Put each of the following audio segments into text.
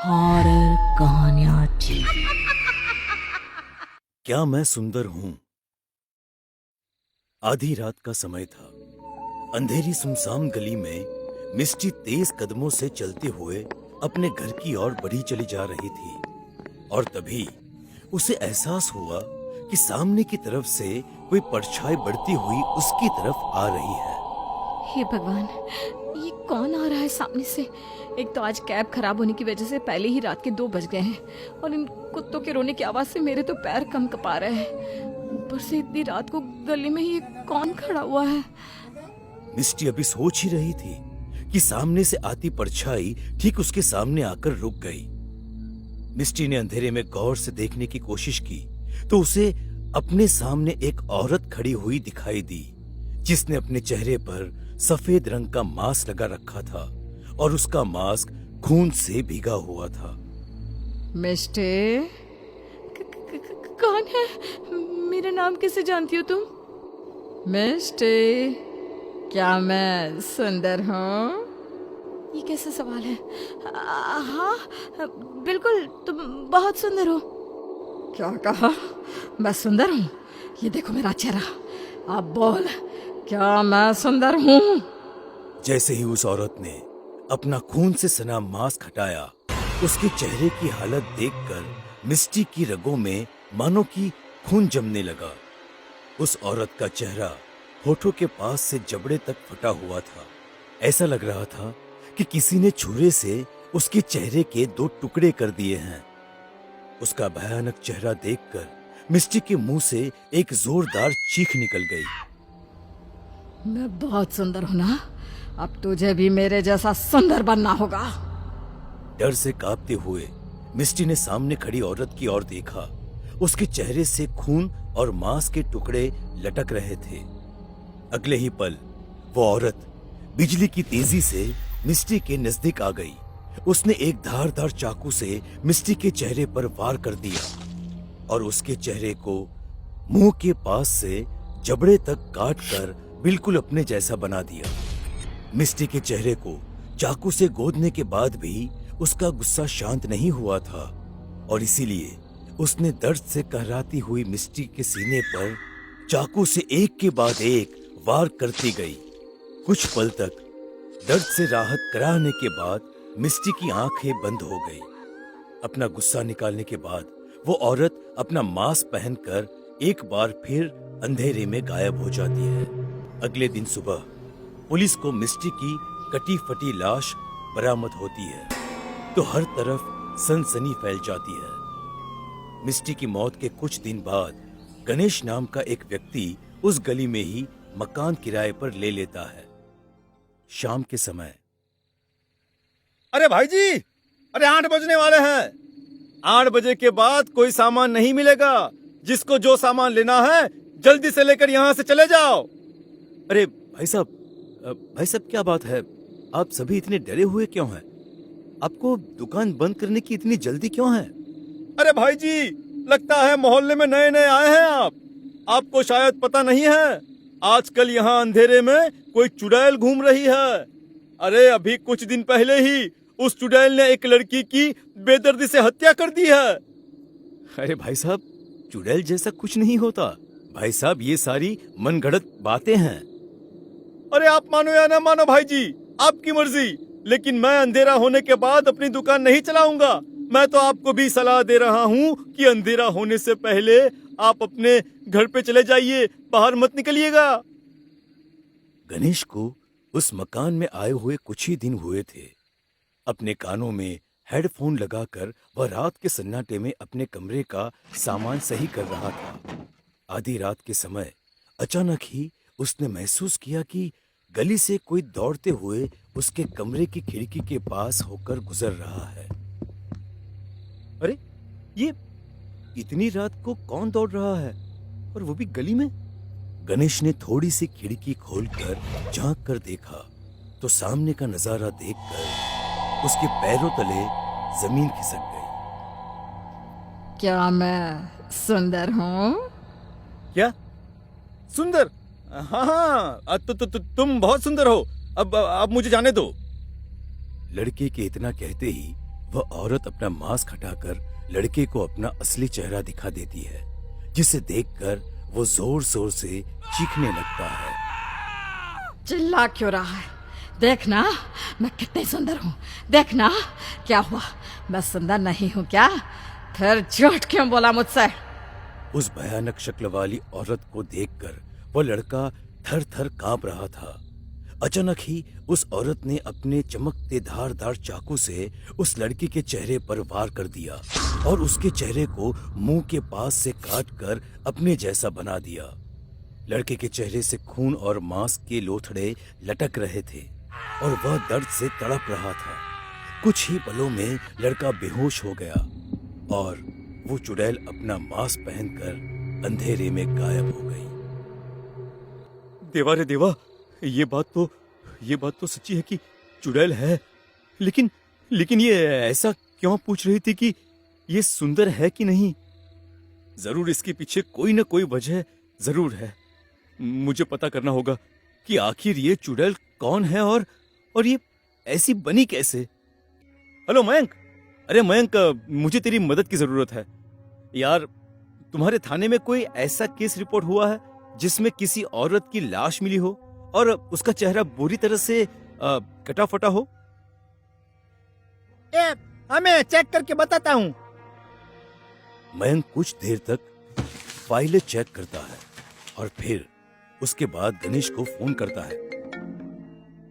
Horror कहानियां TV. क्या मैं सुंदर हूं? आधी रात का समय था। अंधेरी सुनसान गली में मिस्टी तेज कदमों से चलते हुए अपने घर की ओर बढ़ी चली जा रही थी और तभी उसे एहसास हुआ कि सामने की तरफ से कोई परछाई बढ़ती हुई उसकी तरफ आ रही है। हे भगवान, ये कौन आ रहा है सामने से? एक तो आज कैब खराब होने की वजह से पहले ही रात के 2 बज गए हैं और इन कुत्तों के रोने की आवाज से मेरे तो पैर कम कपा रहे हैं। ऊपर से इतनी रात को गली में ही कौन खड़ा हुआ है? मिस्टी अभी सोच ही रही थी कि सामने से आती परछाई ठीक उसके सामने आकर रुक गई। मिस्टी ने अंधेरे में गौर से देखने की कोशिश की तो उसे अपने सामने एक औरत खड़ी हुई दिखाई दी, जिसने अपने चेहरे पर सफेद रंग का मास्क लगा रखा था और उसका मास्क खून से भीगा हुआ था। मिस्टे, कौन है? मेरा नाम कैसे जानती हो तुम? मिस्टे, क्या मैं सुंदर हूँ? ये कैसा सवाल है? हाँ, बिल्कुल, तुम बहुत सुंदर हो। क्या कहा? मैं सुंदर हूँ? ये देखो मेरा चेहरा, अब बोल, क्या मैं सुंदर हूँ? जैसे ही उस औरत ने अपना खून से सना मास्क हटाया, उसके चेहरे की हालत देखकर मिस्टी की रगों में मानो कि खून जमने लगा। उस औरत का चेहरा होठों के पास से जबड़े तक फटा हुआ था। ऐसा लग रहा था कि किसी ने छुरे से उसके चेहरे के 2 टुकड़े कर दिए हैं। उसका भयानक चेहरा देखकर मिस्टी के मुंह से एक जोरदार चीख निकल गई। मैं बहुत सुंदर हूं ना? अब तुझे भी मेरे जैसा सुंदर बनना होगा। डर से कांपते हुए मिस्टी ने सामने खड़ी औरत की ओर देखा। उसके चेहरे से खून और मांस के टुकड़े लटक रहे थे। अगले ही पल वो औरत बिजली की तेजी से मिस्टी के नजदीक आ गई। उसने एक धारदार चाकू से मिस्टी के चेहरे पर वार कर दिया और उसके चेहरे को मुंह के पास से जबड़े तक काटकर बिल्कुल अपने जैसा बना दिया। मिस्टी के चेहरे को चाकू से गोदने के बाद भी उसका गुस्सा शांत नहीं हुआ था और इसीलिए उसने दर्द से कहराती हुई मिस्टी के सीने पर चाकू से एक के बाद एक वार करती गई। कुछ पल तक दर्द से राहत कराने के बाद मिस्टी की आंखें बंद हो गई। अपना गुस्सा निकालने के बाद वो औरत अपना मास्क पहनकर एक बार फिर अंधेरे में गायब हो जाती है। अगले दिन सुबह पुलिस को मिस्टी की कटी फटी लाश बरामद होती है तो हर तरफ सनसनी फैल जाती है। मिस्टी की मौत के कुछ दिन बाद गणेश नाम का एक व्यक्ति उस गली में ही मकान किराए पर ले लेता है। शाम के समय, अरे भाई जी, अरे 8 बजने वाले हैं। 8 बजे के बाद कोई सामान नहीं मिलेगा। जिसको जो सामान लेना है जल्दी से लेकर यहाँ से चले जाओ। अरे भाई साहब क्या बात है? आप सभी इतने डरे हुए क्यों हैं? आपको दुकान बंद करने की इतनी जल्दी क्यों है? अरे भाई जी, लगता है मोहल्ले में नए नए आए हैं आप। आपको शायद पता नहीं है, आजकल यहाँ अंधेरे में कोई चुड़ैल घूम रही है। अरे अभी कुछ दिन पहले ही उस चुड़ैल ने एक लड़की की बेदर्दी से हत्या कर दी है। अरे भाई साहब, चुड़ैल जैसा कुछ नहीं होता। भाई साहब, ये सारी मनगढ़ंत बातें हैं। अरे आप मानो या ना मानो भाई जी, आपकी मर्जी, लेकिन मैं अंधेरा होने के बाद अपनी दुकान नहीं चलाऊंगा। मैं तो आपको भी सलाह दे रहा हूँ कि अंधेरा होने से पहले आप अपने घर पे चले जाइए, बाहर मत निकलिएगा। गणेश को उस मकान में आए हुए कुछ ही दिन हुए थे। अपने कानों में हेडफोन लगाकर वह रात के सन्नाटे में अपने कमरे का सामान सही कर रहा था। आधी रात के समय अचानक ही उसने महसूस किया कि गली से कोई दौड़ते हुए उसके कमरे की खिड़की के पास होकर गुजर रहा है। अरे, ये इतनी रात को कौन दौड़ रहा है और वो भी गली में? गणेश ने थोड़ी सी खिड़की खोलकर झांक कर देखा तो सामने का नजारा देखकर उसके पैरों तले जमीन खिसक गई। क्या मैं सुंदर हूँ? क्या सुंदर? हाँ, तुम बहुत सुंदर हो। अब मुझे जाने दो। लड़के के इतना कहते ही वह औरत अपना मास्क हटाकर लड़के को अपना असली चेहरा दिखा देती है, जिसे देखकर वो जोर जोर से चीखने लगता है। चिल्ला क्यों रहा है? देखना मैं कितनी सुंदर हूँ। देखना क्या हुआ, मैं सुंदर नहीं हूँ क्या? फिर झूठ क्यों बोला मुझसे? उस भयानक शक्ल वाली औरत को देखकर वह लड़का थर थर कांप रहा था। अचानक ही उस औरत ने अपने चमकते धारदार चाकू से उस लड़के के चेहरे पर वार कर दिया और उसके चेहरे को मुंह के पास से काटकर अपने जैसा बना दिया। लड़के के चेहरे से खून और मांस के लोथड़े लटक रहे थे और वह दर्द से तड़प रहा था। कुछ ही पलों में लड़का बेहोश हो गया और वो चुड़ैल अपना मास्क पहनकर अंधेरे में गायब हो गई। देवा रे देवा, ये बात तो सच्ची है कि चुड़ैल है, लेकिन ये ऐसा क्यों पूछ रही थी कि ये सुंदर है कि नहीं? जरूर इसके पीछे कोई ना कोई वजह जरूर है। मुझे पता करना होगा कि आखिर ये चुड़ैल कौन है और ये ऐसी बनी कैसे। हेलो मयंक, अरे मयंक, मुझे तेरी मदद की जरूरत है यार। तुम्हारे थाने में कोई ऐसा केस रिपोर्ट हुआ है जिसमें किसी औरत की लाश मिली हो और उसका चेहरा बुरी तरह से कटा फटा हो? मैं चेक करके बताता हूँ। मयंक कुछ देर तक फाइलें चेक करता है और फिर उसके बाद गणेश को फोन करता है।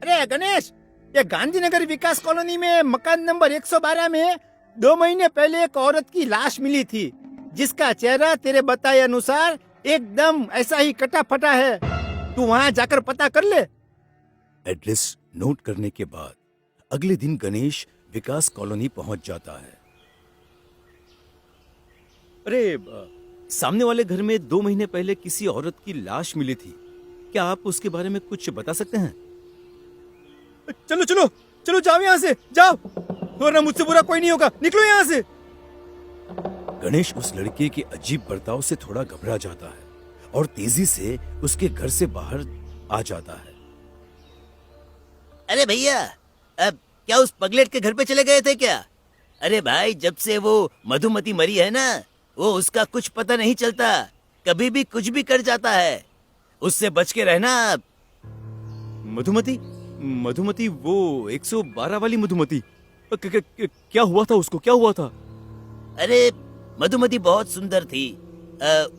अरे गणेश, ये गांधीनगर विकास कॉलोनी में मकान नंबर 112 में 2 महीने पहले एक औरत की लाश मिली थी, जिसका चेहरा तेरे बताए अनुसार एकदम ऐसा ही कटा फटा है। तू वहाँ जाकर पता कर ले। एड्रेस नोट करने के बाद अगले दिन गणेश विकास कॉलोनी पहुंच जाता है। अरे सामने वाले घर में 2 महीने पहले किसी औरत की लाश मिली थी, क्या आप उसके बारे में कुछ बता सकते हैं? चलो चलो चलो, जाओ यहाँ से, जाओ, वरना मुझसे बुरा कोई नहीं होगा। निकलो यहाँ से। गणेश उस लड़के के अजीब बर्ताव से थोड़ा घबरा जाता है और तेजी से उसके घर से बाहर आ जाता है। अरे भैया, अब क्या उस पगलेट के घर पे चले गए थे क्या? अरे भाई, जब से वो मधुमती मरी है ना, वो उसका कुछ पता नहीं चलता, कभी भी कुछ भी कर जाता है। उससे बच के रहना आप। मधुमती वो 112 वाली मधुमती? क्या हुआ था उसको, क्या हुआ था? अरे मधुमती बहुत सुंदर थी।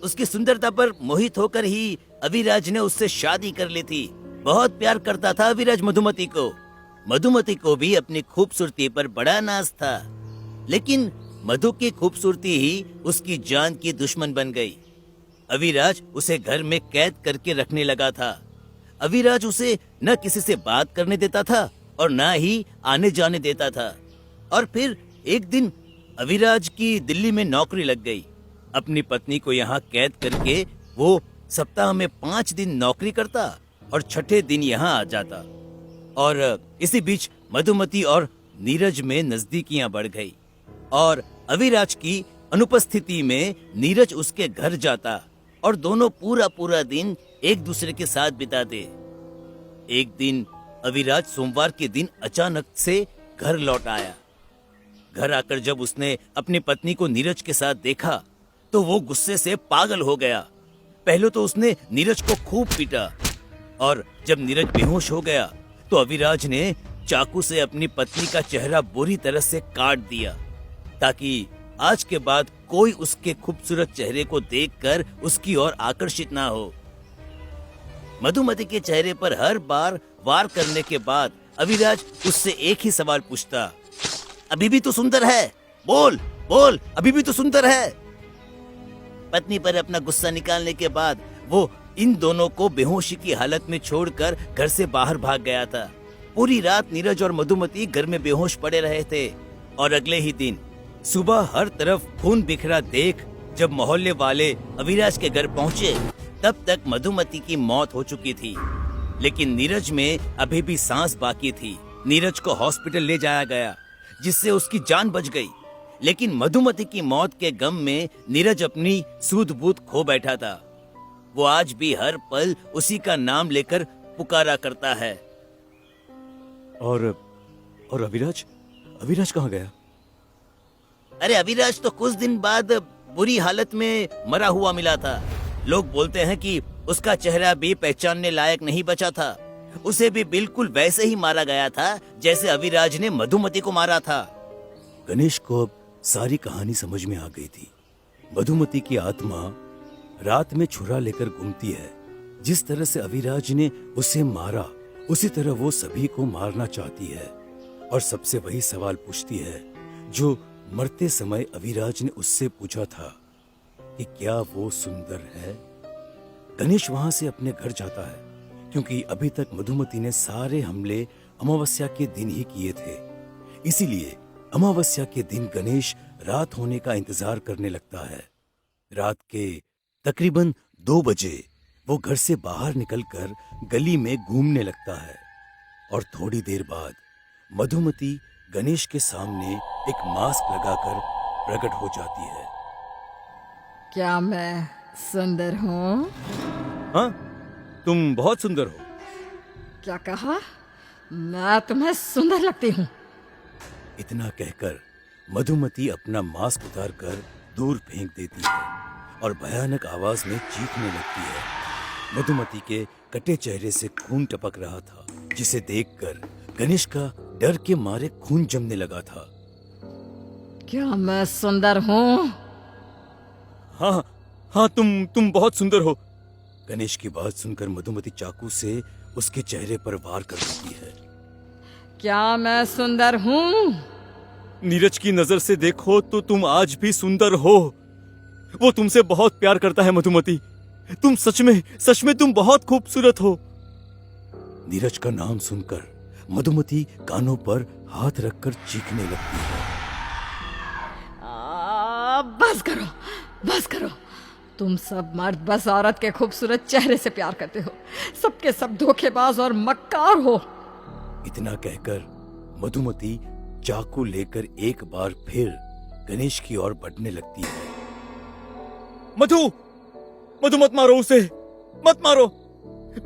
उसकी सुंदरता पर मोहित होकर ही अविराज ने उससे शादी कर ली थी। बहुत प्यार करता था अविराज मधुमती को। मधुमती को भी अपनी खूबसूरती पर बड़ा नाज था, लेकिन मधु की खूबसूरती ही उसकी जान की दुश्मन बन गई। अविराज उसे घर में कैद करके रखने लगा था। अविराज उसे न किसी से बात करने देता था और न ही आने जाने देता था। और फिर एक दिन अविराज की दिल्ली में नौकरी लग गई। अपनी पत्नी को यहाँ कैद करके वो सप्ताह में 5 दिन नौकरी करता और 6ठे दिन यहाँ आ जाता। और इसी बीच मधुमती और नीरज में नजदीकियां बढ़ गई और अविराज की अनुपस्थिति में नीरज उसके घर जाता और दोनों पूरा दिन एक दूसरे के साथ बिताते। एक दिन अविराज सोमवार के दिन अचानक से घर लौट आया। घर आकर जब उसने अपनी पत्नी को नीरज के साथ देखा तो वो गुस्से से पागल हो गया। पहले तो उसने नीरज को खूब पीटा और जब नीरज बेहोश हो गया तो अविराज ने चाकू से अपनी पत्नी का चेहरा बुरी तरह से काट दिया, ताकि आज के बाद कोई उसके खूबसूरत चेहरे को देखकर उसकी ओर आकर्षित ना हो। मधुमती के चेहरे पर हर बार वार करने के बाद अविराज उससे एक ही सवाल पूछता, अभी भी तो सुंदर है, बोल बोल, अभी भी तो सुंदर है। पत्नी पर अपना गुस्सा निकालने के बाद वो इन दोनों को बेहोशी की हालत में छोड़कर घर से बाहर भाग गया था। पूरी रात नीरज और मधुमती घर में बेहोश पड़े रहे थे और अगले ही दिन सुबह हर तरफ खून बिखरा देख जब मोहल्ले वाले अविराज के घर पहुंचे तब तक मधुमती की मौत हो चुकी थी, लेकिन नीरज में अभी भी सांस बाकी थी। नीरज को हॉस्पिटल ले जाया गया जिससे उसकी जान बच गई, लेकिन मधुमती की मौत के गम में नीरज अपनी सूध-बूध खो बैठा था। वो आज भी हर पल उसी का नाम लेकर पुकारा करता है। और अविराज कहाँ गया? अरे अविराज तो कुछ दिन बाद बुरी हालत में मरा हुआ मिला था। लोग बोलते हैं कि उसका चेहरा भी पहचानने लायक नहीं बचा था। उसे भी बिल्कुल वैसे ही मारा गया था जैसे अविराज ने मधुमती को मारा था। गणेश को अब सारी कहानी समझ में आ गई थी। मधुमती की आत्मा रात में छुरा लेकर घूमती है। जिस तरह से अविराज ने उसे मारा, उसी तरह वो सभी को मारना चाहती है और सबसे वही सवाल पूछती है जो मरते समय अविराज ने उससे पूछा था कि क्या वो सुंदर है। गणेश वहां से अपने घर जाता है क्योंकि अभी तक मधुमती ने सारे हमले अमावस्या के दिन ही किए थे। इसीलिए अमावस्या के दिन गणेश रात होने का इंतजार करने लगता है। रात के तकरीबन 2 बजे वो घर से बाहर निकलकर गली में घूमने लगता है और थोड़ी देर बाद मधुमती गणेश के सामने एक मास्क लगाकर प्रकट हो जाती है। क्या मैं सुंदर हूँ? हाँ, तुम बहुत सुंदर हो। क्या कहा? मैं तुम्हें सुंदर लगती हूँ? इतना कहकर मधुमती अपना मास्क उतारकर दूर फेंक देती है और भयानक आवाज में चीखने लगती है। मधुमती के कटे चेहरे से खून टपक रहा था, जिसे देखकर गणेश का डर के मारे खून जमने लगा था। क्या मैं सुंदर हूँ? हाँ हाँ, तुम बहुत सुंदर हो। गणेश की बात सुनकर मधुमती चाकू से उसके चेहरे पर वार कर देती है। क्या मैं सुंदर हूँ? नीरज की नजर से देखो तो तुम आज भी सुंदर हो। वो तुमसे बहुत प्यार करता है मधुमती। तुम सच में तुम बहुत खूबसूरत हो। नीरज का नाम सुनकर मधुमती कानों पर हाथ रखकर चीखने लगती है। बस करो। तुम सब मर्द बस औरत के खूबसूरत चेहरे से प्यार करते हो। सबके सब धोखेबाज और मक्कार हो। इतना कहकर मधुमती चाकू लेकर एक बार फिर गणेश की ओर बढ़ने लगती है। मधु मत मारो उसे, मत मारो।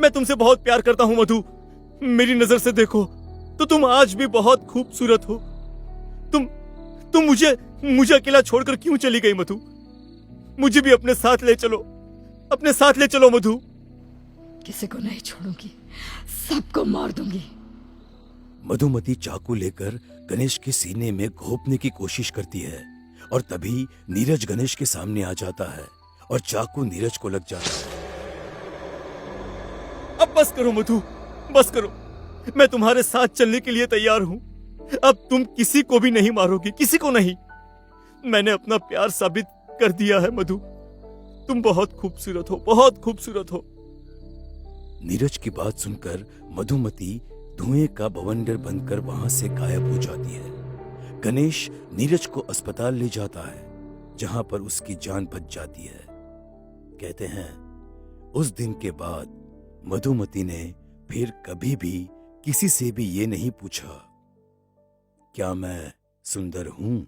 मैं तुमसे बहुत प्यार करता हूँ मधु। मेरी नजर से देखो तो तुम आज भी बहुत खूबसूरत हो। तुम मुझे अकेला छोड़कर क्यों चली गई मधु? मुझे भी अपने साथ ले चलो मधु। किसी को नहीं छोड़ूंगी, सबको मार दूंगी। मधुमती चाकू लेकर गणेश के सीने में घोंपने की कोशिश करती है और तभी नीरज गणेश के सामने आ जाता है और चाकू नीरज को लग जाता है। अब बस करो मधु, बस करो। मैं तुम्हारे साथ चलने के लिए तैयार हूं। अब तुम किसी को भी नहीं मारोगी, किसी को नहीं। मैंने अपना प्यार साबित कर दिया है मधु। तुम बहुत खूबसूरत हो, बहुत खूबसूरत हो। नीरज की बात सुनकर मधुमती धुएं का बवंडर बनकर वहां से गायब हो जाती है। गणेश नीरज को अस्पताल ले जाता है, जहां पर उसकी जान बच जाती है। कहते हैं उस दिन के बाद मधुमती ने फिर कभी भी किसी से भी ये नहीं पूछा क्या मैं सुंदर हूं।